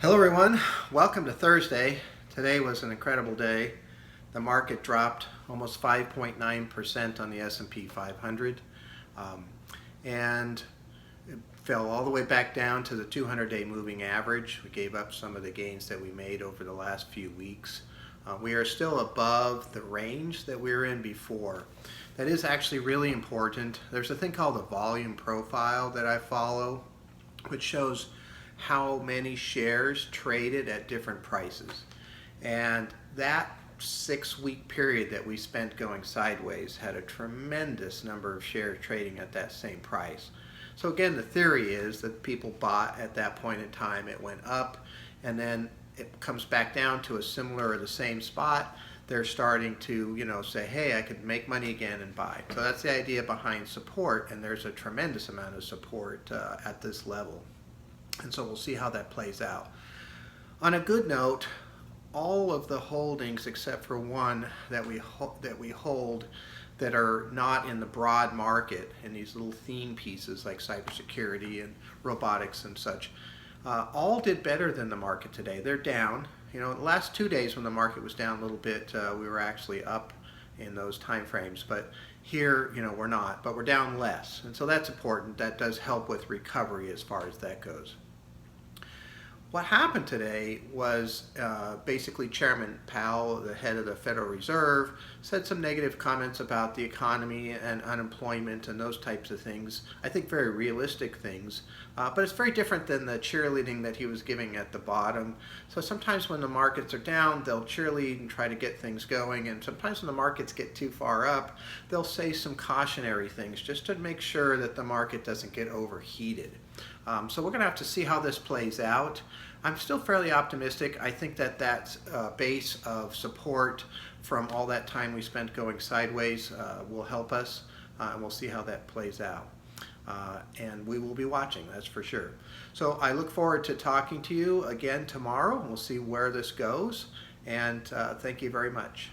Hello everyone, welcome to Thursday. Today was an incredible day. The market dropped almost 5.9% on the S&P 500 and it fell all the way back down to the 200-day moving average. We gave up some of the gains that we made over the last few weeks. We are still above the range that we were in before. That is actually really important. There's a thing called the volume profile that I follow, which shows how many shares traded at different prices. And that 6-week period that we spent going sideways had a tremendous number of shares trading at that same price. So again, the theory is that people bought at that point in time, it went up, and then it comes back down to a similar or the same spot. They're starting to, say, hey, I could make money again and buy. So that's the idea behind support, and there's a tremendous amount of support at this level. And so we'll see how that plays out. On a good note, all of the holdings except for one that we hold that are not in the broad market, in these little theme pieces like cybersecurity and robotics and such, all did better than the market today. They're down. The last 2 days when the market was down a little bit, we were actually up in those time frames, but here, we're not, but we're down less. And so that's important. That does help with recovery as far as that goes. What happened today was basically Chairman Powell, the head of the Federal Reserve, said some negative comments about the economy and unemployment and those types of things. I think very realistic things, but it's very different than the cheerleading that he was giving at the bottom. So sometimes when the markets are down, they'll cheerlead and try to get things going, and sometimes when the markets get too far up, they'll say some cautionary things just to make sure that the market doesn't get overheated. So we're going to have to see how this plays out. I'm still fairly optimistic. I think that base of support from all that time we spent going sideways will help us, and we'll see how that plays out. And we will be watching, that's for sure. So I look forward to talking to you again tomorrow. We'll see where this goes, and thank you very much.